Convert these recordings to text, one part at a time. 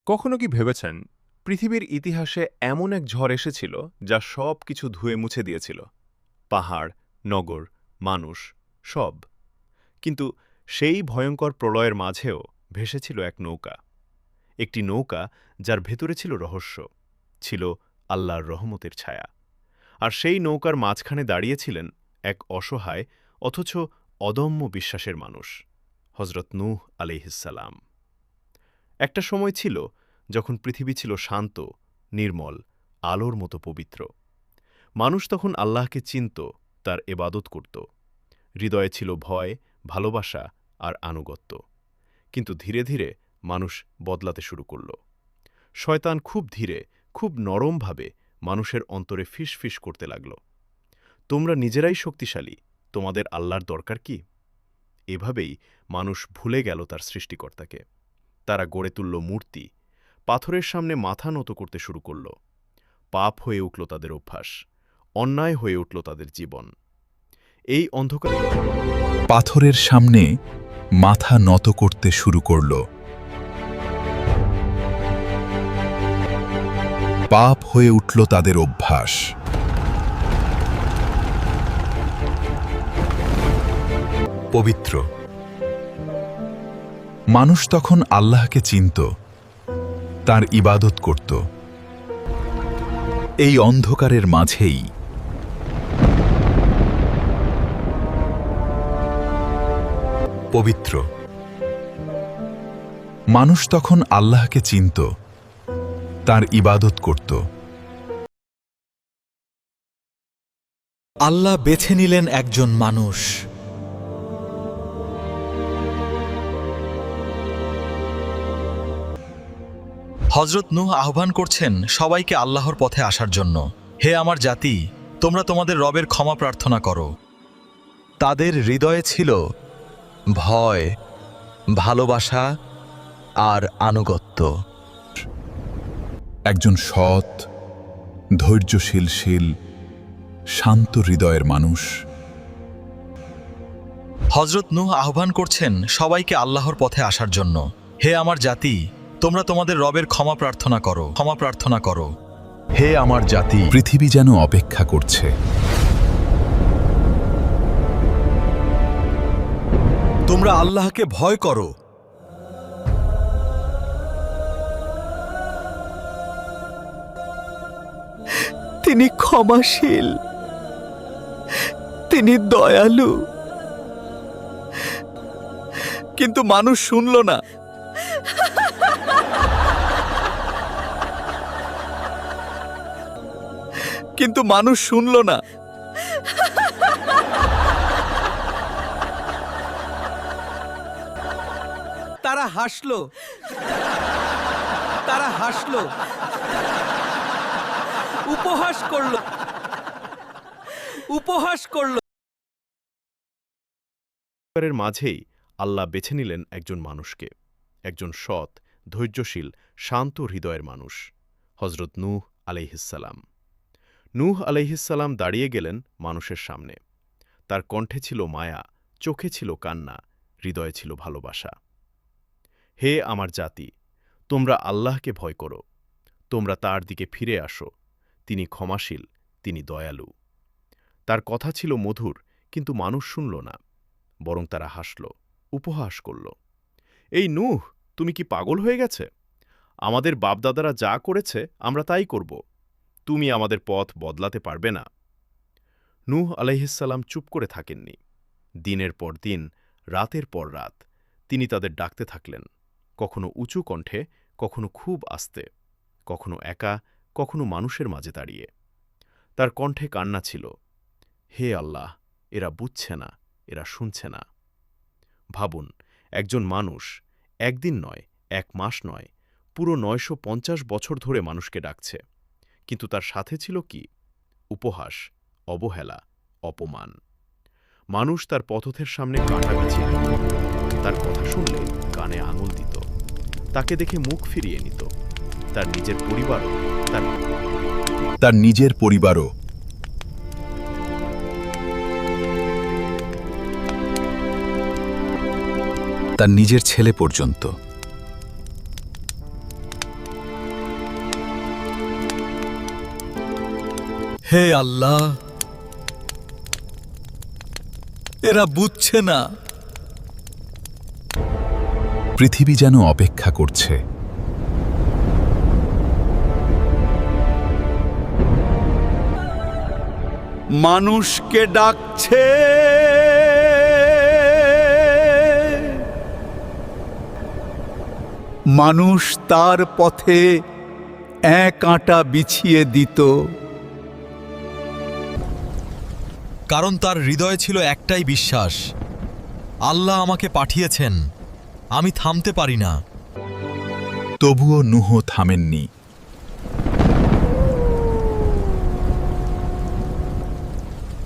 কখনো কি ভেবেছেন পৃথিবীর ইতিহাসে এমন এক ঝড় এসেছিল যা সব কিছু ধুয়ে মুছে দিয়েছিল? পাহাড়, নগর, মানুষ, সব। কিন্তু সেই ভয়ঙ্কর প্রলয়ের মাঝেও ভেসেছিল এক নৌকা। একটি নৌকা যার ভেতরে ছিল রহস্য, ছিল আল্লাহর রহমতের ছায়া। আর সেই নৌকার মাঝখানে দাঁড়িয়েছিলেন এক অসহায় অথচ অদম্য বিশ্বাসের মানুষ, হজরত নূহ আলাইহিসসালাম। একটা সময় ছিল যখন পৃথিবী ছিল শান্ত, নির্মল, আলোর মতো পবিত্র। মানুষ তখন আল্লাহকে চিনত, তার এবাদত করত। হৃদয়ে ছিল ভয়, ভালোবাসা আর আনুগত্য। কিন্তু ধীরে ধীরে মানুষ বদলাতে শুরু করল। শয়তান খুব ধীরে, খুব নরমভাবে মানুষের অন্তরে ফিসফিস করতে লাগল, তোমরা নিজেরাই শক্তিশালী, তোমাদের আল্লাহর দরকার কি? এভাবেই মানুষ ভুলে গেল তার সৃষ্টিকর্তাকে। তারা গড়ে তুলল মূর্তি, পাথরের সামনে মাথা নত করতে শুরু করল। পাপ হয়ে উঠল তাদের অভ্যাস, অন্যায় হয়ে উঠল তাদের জীবন। এই অন্ধকারে পাথরের সামনে মাথা নত করতে শুরু করল। পাপ হয়ে উঠল তাদের অভ্যাস। পবিত্র মানুষ তখন আল্লাহকে চিনত, তার ইবাদত করত। এই অন্ধকারের মাঝেই পবিত্র মানুষ তখন আল্লাহকে চিনত, তার ইবাদত করত। আল্লাহ বেছে নিলেন একজন মানুষ। হযরত নূহ আহ্বান করছেন সবাইকে আল্লাহর পথে আসার জন্য। হে আমার জাতি, তোমরা তোমাদের রবের ক্ষমা প্রার্থনা করো। তাদের হৃদয়ে ছিল ভয়, ভালোবাসা আর আনুগত্য। একজন সৎ, ধৈর্যশীল, শান্ত হৃদয়ের মানুষ। হযরত নূহ আহ্বান করছেন সবাইকে আল্লাহর পথে আসার জন্য। হে আমার জাতি, তোমরা তোমাদের রবের ক্ষমা প্রার্থনা করো, ক্ষমা প্রার্থনা করো। হে আমার জাতি, পৃথিবী যেন অপেক্ষা করছে। তোমরা আল্লাহকে ভয় করো। তিনি ক্ষমাশীল, তিনি দয়ালু। কিন্তু মানুষ শুনল না। কিন্তু মানুষ শুনল না। তারা হাসলো, তারা হাসলো, উপহাস করলো, উপহাস করলো। অন্ধকারের মাঝেই আল্লাহ বেছে নিলেন একজন মানুষকে, একজন সৎ, ধৈর্যশীল, শান্ত হৃদয়ের মানুষ, হজরত নূহ আলাইহিসসালাম। নূহ আলাইহিসসালাম দাঁড়িয়ে গেলেন মানুষের সামনে। তার কণ্ঠে ছিল মায়া, চোখে ছিল কান্না, হৃদয়ে ছিল ভালোবাসা। হে আমার জাতি, তোমরা আল্লাহকে ভয় করো, তোমরা তার দিকে ফিরে আসো। তিনি ক্ষমাশীল, তিনি দয়ালু। তার কথা ছিল মধুর, কিন্তু মানুষ শুনল না, বরং তারা হাসল, উপহাস করল। এই নূহ, তুমি কি পাগল হয়ে গেছে? আমাদের বাপদাদারা যা করেছে আমরা তাই করব। তুমি আমাদের পথ বদলাতে পারবে না। নূহ আলাইহিসসালাম চুপ করে থাকেননি। দিনের পর দিন, রাতের পর রাত তিনি তাদের ডাকতে থাকলেন, কখনো উঁচু কণ্ঠে, কখনো খুব আস্তে, কখনো একা, কখনো মানুষের মাঝে দাঁড়িয়ে। তার কণ্ঠে কান্না ছিল, হে আল্লাহ, এরা বুঝছে না, এরা শুনছে না। ভাবুন, একজন মানুষ একদিন নয়, এক মাস নয়, পুরো ৯৫০ বছর ধরে মানুষকে ডাকছে, কিন্তু তার সাথে ছিল কি? উপহাস, অবহেলা, অপমান। মানুষ তার পথের সামনে কাঁটা বিছিয়ে দিত, তার কথা শুনলে কানে আঙুল দিত, তাকে দেখে মুখ ফিরিয়ে নিত। তার নিজের পরিবারও তার নিজের পরিবারও তার নিজের ছেলে পর্যন্ত হে আল্লাহ, এরা বুঝছে না। পৃথিবী যেন অপেক্ষা করছে। মানুষকে ডাকছে, মানুষ তার পথে এক আঁটা বিছিয়ে দিত। কারণ তার হৃদয়ে ছিল একটাই বিশ্বাস, আল্লাহ আমাকে পাঠিয়েছেন, আমি থামতে পারি না। তবুও নূহ থামেননি।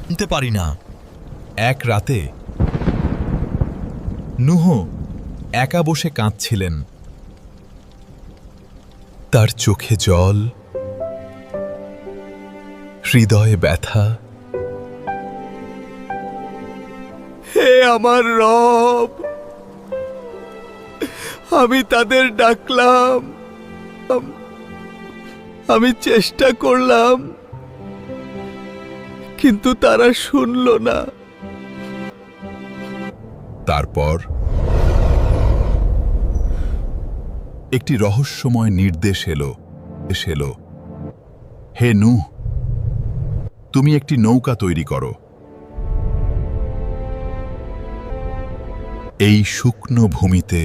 থামতে পারি না। এক রাতে নূহ একা বসে কাঁদছিলেন। তার চোখে জল, হৃদয়ে ব্যথা। হে আমার রব, আমি তাদের ডাকলাম, আমি চেষ্টা করলাম, কিন্তু তারা শুনল না। তারপর একটি রহস্যময় নির্দেশ এলো। হে নূহ, তুমি একটি নৌকা তৈরি করো। এই শুকনো ভূমিতে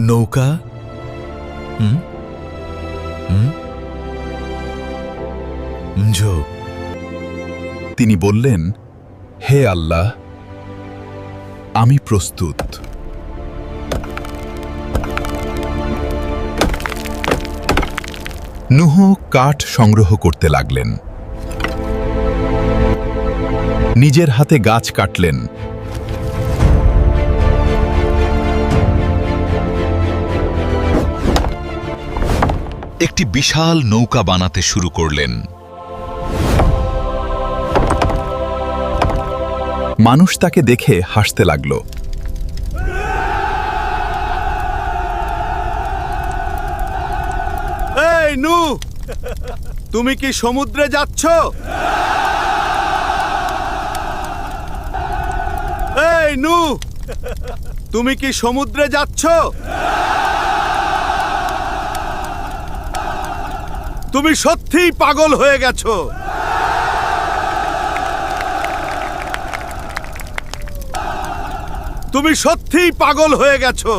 নৌকা? তিনি বললেন, হে আল্লাহ, আমি প্রস্তুত। নূহ কাঠ সংগ্রহ করতে লাগলেন। নিজের হাতে গাছ কাটলেন। একটি বিশাল নৌকা বানাতে শুরু করলেন। মানুষ তাকে দেখে হাসতে লাগল। এই নূহ, তুমি কি সমুদ্রে যাচ্ছ? এই নূহ, তুমি কি সমুদ্রে যাচ্ছ? তুমি সত্যিই পাগল হয়ে গেছো। তুমি সত্যিই পাগল হয়ে গেছো।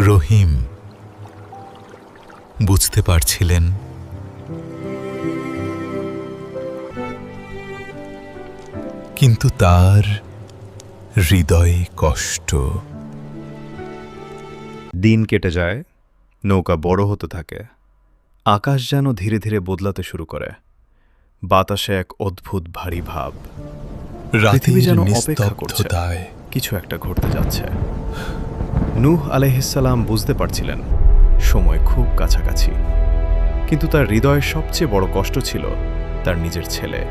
রহিম বুঝতে পারছিলেন কিন্তু তার হৃদয়ে কষ্ট। দিন কেটে যায়, নৌকা বড় হতে থাকে। আকাশ যেন ধীরে ধীরে বদলাতে শুরু করে। বাতাসে এক অদ্ভুত ভারী ভাব। পৃথিবী যেন অপেক্ষা করছে, কিছু একটা ঘটতে যাচ্ছে। নূহ আলাইহিসসালাম বুঝতে পারছিলেন সময় খুব কাছাকাছি। কিন্তু তার হৃদয়ের সবচেয়ে বড় কষ্ট ছিল তার নিজের ছেলে,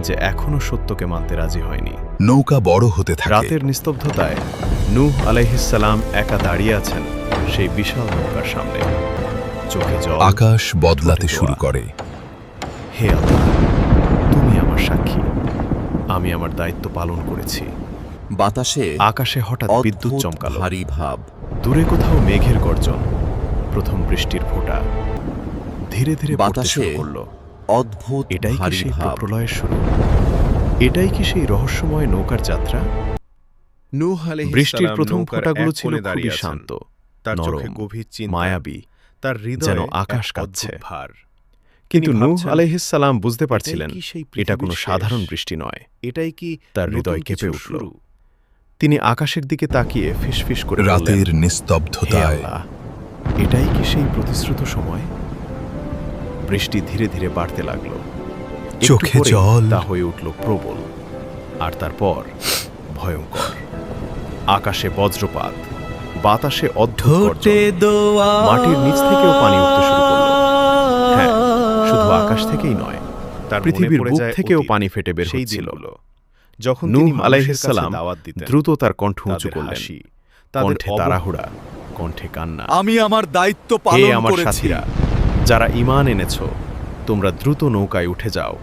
যে এখনো সত্যকে মানতে রাজি হয়নি। নৌকা বড় হতে থাকে। রাতের নিস্তব্ধতায় নূহ আলাইহিসসালাম একা দাঁড়িয়ে আছেন সেই বিশাল নৌকার সামনে। চোখে জল, আকাশ বদলাতে ঠোঁটে শুরু দোয়া। করে। হে আল্লাহ, তুমি আমার সাক্ষী, আমি আমার দায়িত্ব পালন করেছি। বাতাসে আকাশে হঠাৎ বিদ্যুৎ অদ্ভুত চমকালো। ভারী ভাব। দূরে কোথাও মেঘের গর্জন, প্রথম বৃষ্টির ফোঁটা ধীরে ধীরে পড়তে বাতাসে শুরু করলো। অদ্ভুত এটাই কি ভারী সেই ভাব। প্রলয়ের শুরু? এটাই কি সেই রহস্যময় নৌকার যাত্রা? নূহ আলাইহিস বৃষ্টির সালাম প্রথম নৌকার ফোঁটাগুলো এক ছিল কোণে খুবই দাঁড়িয়ে আছেন। শান্ত, তার চোখে নরম, গভীর চিন্তা, মায়াবী, তার হৃদয়ে যেন আকাশ এক কাঁপছে। অদ্ভুত ভার। কিন্তু তিনি নূহ ভাবছেন, আলাইহিসসালাম বুঝতে পারছিলেন এটাই কি সেই এটা পৃথিবীর কোনো শেষ? সাধারণ বৃষ্টি নয়। এটাই কি তার নতুন হৃদয় কেঁপে কিছুর উঠল। শুরু? তিনি আকাশের দিকে তাকিয়ে ফিসফিস করে বললেন, রাতের হে নিস্তব্ধতায় আল্লাহ, এটাই কি সেই প্রতিশ্রুত সময়? বৃষ্টি ধীরে ধীরে বাড়তে লাগলো। একটু চোখে পরেই জল। তা হয়ে উঠল প্রবল, আর তারপর ভয়ঙ্কর। আকাশে বজ্রপাত, বাতাসে অদ্ভুত গর্জন, মাটির নিচ থেকেও পানি উঠতে শুরু করলো। হ্যাঁ, শুধু আকাশ থেকেই নয়, তার পৃথিবীর মনে পড়ে বুক যায় থেকেও অতীত, পানি ফেটে বের সেই হচ্ছিল। দিনগুলো, যখন নূহ তিনি আলাইহিস আলাইহিস সালাম দাওয়াত দিতেন দ্রুত তার কণ্ঠ উঁচু তাদের করলেন, হাসি, কণ্ঠে তাদের তাড়াহুড়া, কণ্ঠে কান্না। আমি আমার দায়িত্ব হে পালন আমার করেছি। সাথীরা, যারা ঈমান এনেছ, তোমরা দ্রুত নৌকায় উঠে যাও।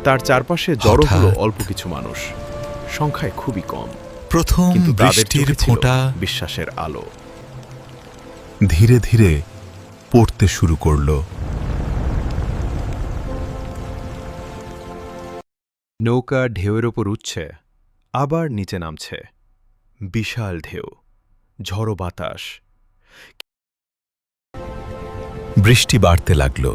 তার চারপাশে জড়ো হলো হঠাৎ অল্প কিছু মানুষ, সংখ্যায় খুবই কম, প্রথম কিন্তু তাদের বৃষ্টির চোখে ছিল ফোঁটা বিশ্বাসের আলো। ধীরে ধীরে পড়তে শুরু করল। নৌকা ঢেউয়ের ওপর উঠছে, আবার নিচে নামছে। বিশাল ঢেউ, ঝড়ো বাতাস। বৃষ্টি বাড়তে লাগল।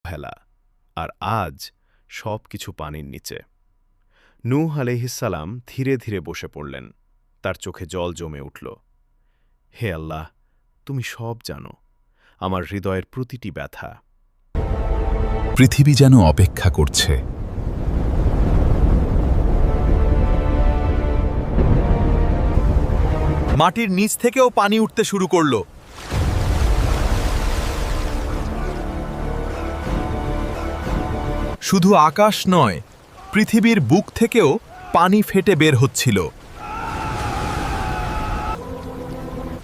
ভেলা, আর আজ সব কিছু পানির নিচে। নূহ আলাইহিস সালাম ধীরে ধীরে বসে পড়লেন, তার চোখে জল জমে উঠল। হে আল্লাহ, তুমি সব জানো, আমার হৃদয়ের প্রতিটি ব্যথা। পৃথিবী যেন অপেক্ষা করছে। মাটির নিচ থেকেও পানি উঠতে শুরু করলো। শুধু আকাশ নয়, পৃথিবীর বুক থেকেও পানি ফেটে বের হচ্ছিল।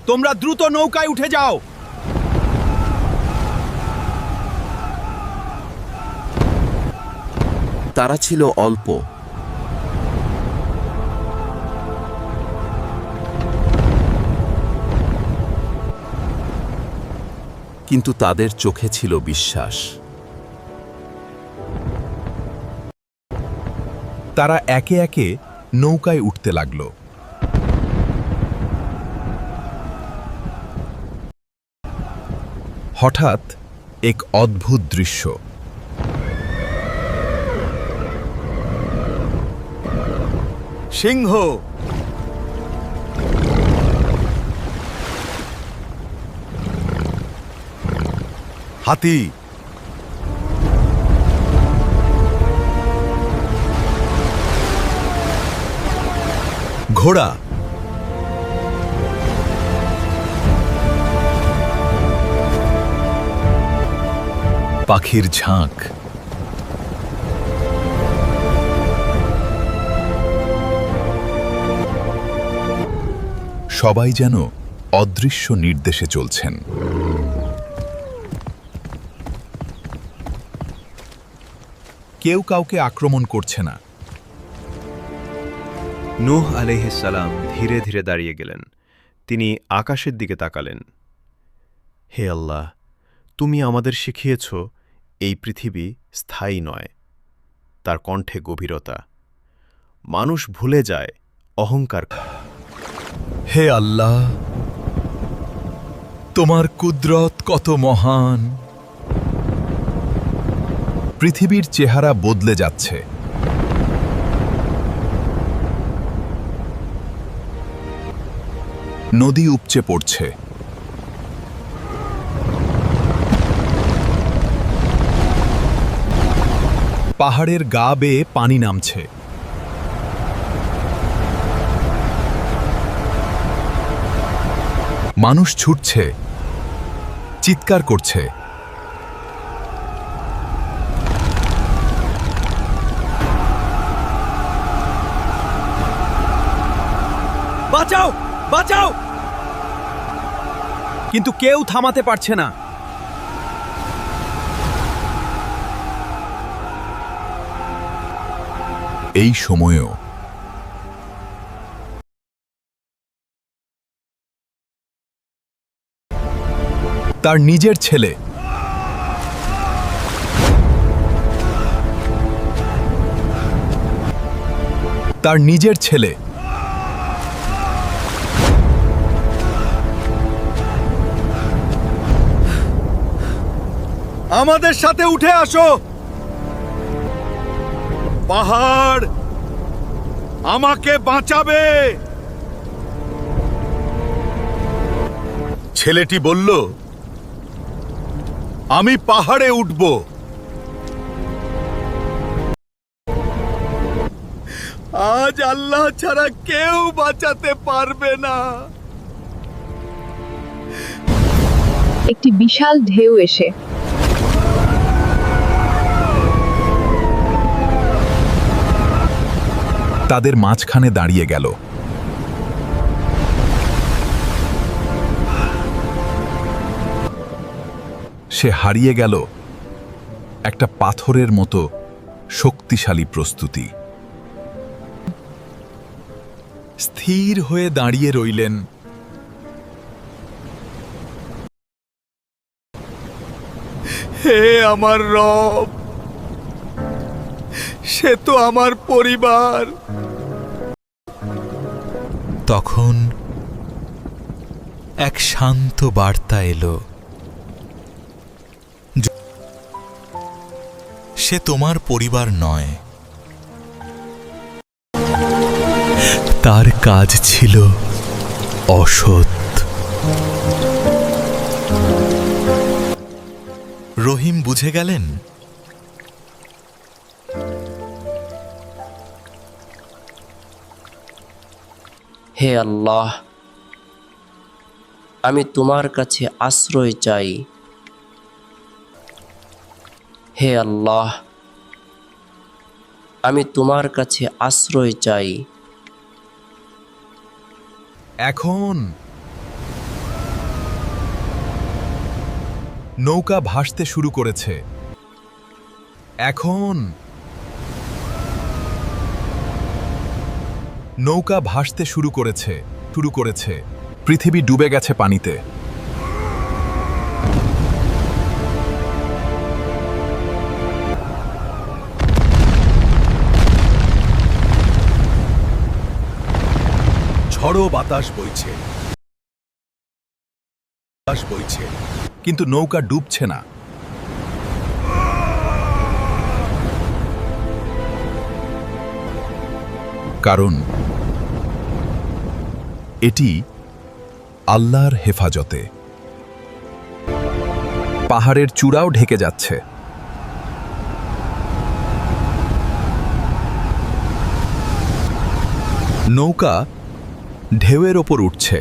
তোমরা দ্রুত নৌকায় উঠে যাও। তারা ছিল অল্প, কিন্তু তাদের চোখে ছিল বিশ্বাস। তারা একে একে নৌকায় উঠতে লাগল। হঠাৎ এক অদ্ভুত দৃশ্য। সিংহ, হাতি, ঘোড়া, পাখির ঝাঁক, সবাই যেন অদৃশ্য নির্দেশে চলছেন। কেউ কাউকে আক্রমণ করছে না। নূহ আলাইহিস সালাম ধীরে ধীরে দাঁড়িয়ে গেলেন। তিনি আকাশের দিকে তাকালেন। হে আল্লাহ, তুমি আমাদের শিখিয়েছ এই পৃথিবী স্থায়ী নয়। তার কণ্ঠে গভীরতা। মানুষ ভুলে যায় অহংকার। হে আল্লাহ, তোমার কুদরত কত মহান। পৃথিবীর চেহারা বদলে যাচ্ছে। নদী উপচে পড়ছে। পাহাড়ের গা বেয়ে পানি নামছে। মানুষ ছুটছে, চিৎকার করছে। বাঁচাও, বাঁচাও! কিন্তু কেউ থামাতে পারছে না। এই সময়েও তার নিজের ছেলে আমাদের সাথে উঠে আসো। পাহাড় আমাকে বাঁচাবে। ছেলেটি বলল, আমি পাহাড়ে উঠব। আজ আল্লাহ ছাড়া কেউ বাঁচাতে পারবে না। একটি বিশাল ঢেউ এসে তাদের মাঝখানে দাঁড়িয়ে গেল। সে হারিয়ে গেল একটা পাথরের মতো শক্তিশালী প্রস্তুতি। স্থির হয়ে দাঁড়িয়ে রইলেন। হে আমার রব, সে তো আমার পরিবার। তখন এক শান্ত বার্তা এলো, সে তোমার পরিবার নয়, তার কাজ ছিল অসৎ। রহিম বুঝে গেলেন হে আল্লাহ, আমি তোমার কাছে আশ্রয় চাই। হে আল্লাহ, আমি তোমার কাছে আশ্রয় চাই। এখন নৌকা ভাসতে শুরু করেছে। এখন নৌকা ভাসতে শুরু করেছে। পৃথিবী ডুবে গেছে পানিতে। ঝড়ো বাতাস বইছে, কিন্তু নৌকা ডুবছে না। কারণ এটি আল্লাহর হেফাজতে। পাহাড়ের চূড়াও ঢেকে যাচ্ছে। নৌকা ঢেউয়ের ওপর উঠছে।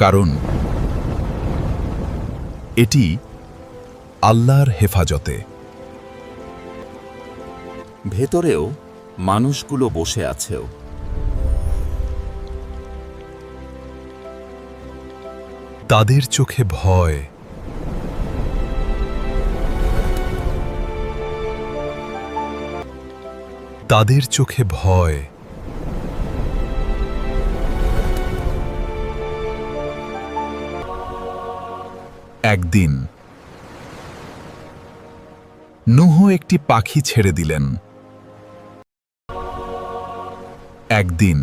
কারণ এটি আল্লাহর হেফাজতে। ভেতরেও মানুষগুলো বসে আছেও। তাদের চোখে ভয়, তাদের চোখে ভয়। একদিন নূহ একটি পাখি ছেড়ে দিলেন। একদিন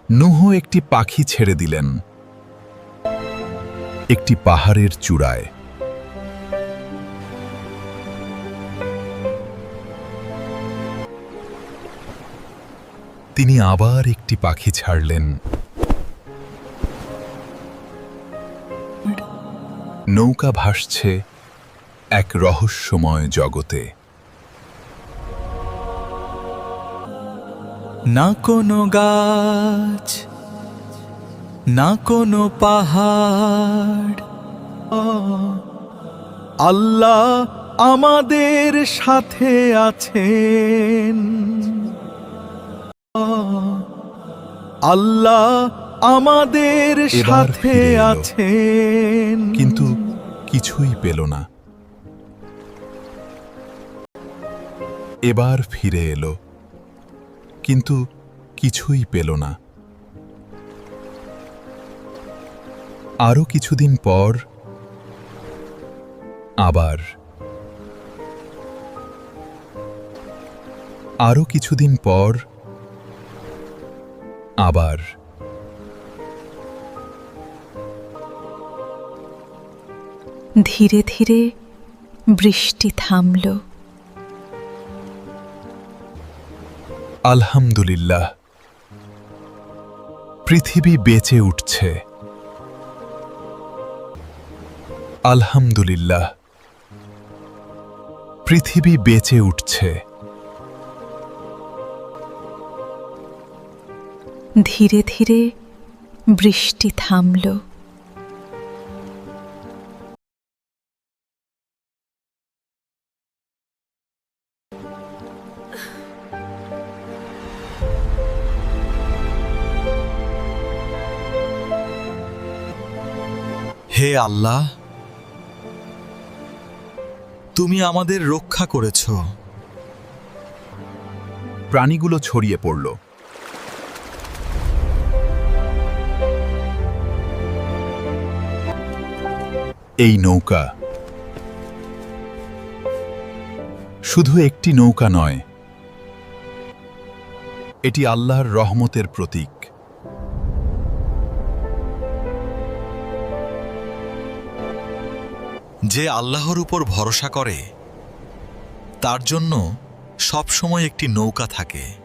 নূহ একটি পাখি ছেড়ে দিলেন একটি পাহাড়ের চূড়ায়। তিনি আবার একটি পাখি ছাড়লেন। নৌকা ভাসছে এক রহস্যময় জগতে। না কোনো গাছ, না কোনো পাহাড়, আল্লাহ আমাদের সাথে আছেন। আল্লাহ আমাদের এবার সাথে ফিরে এলো। আছেন। কিন্তু কিছুই পেল না। এবার ফিরে এলো, কিন্তু কিছুই পেল না। আরো কিছুদিন পর আবার, আরো কিছুদিন পর আবার। ধীরে ধীরে বৃষ্টি থামল। আলহামদুলিল্লাহ, পৃথিবী বেঁচে উঠছে। আলহামদুলিল্লাহ, পৃথিবী বেঁচে উঠছে। ধীরে ধীরে বৃষ্টি থামল। হে আল্লাহ, তুমি আমাদের রক্ষা করেছ। প্রাণীগুলো ছড়িয়ে পড়ল। এই নৌকা শুধু একটি নৌকা নয়, এটি আল্লাহর রহমতের প্রতীক। যে আল্লাহর উপর ভরসা করে তার জন্য সবসময় একটি নৌকা থাকে।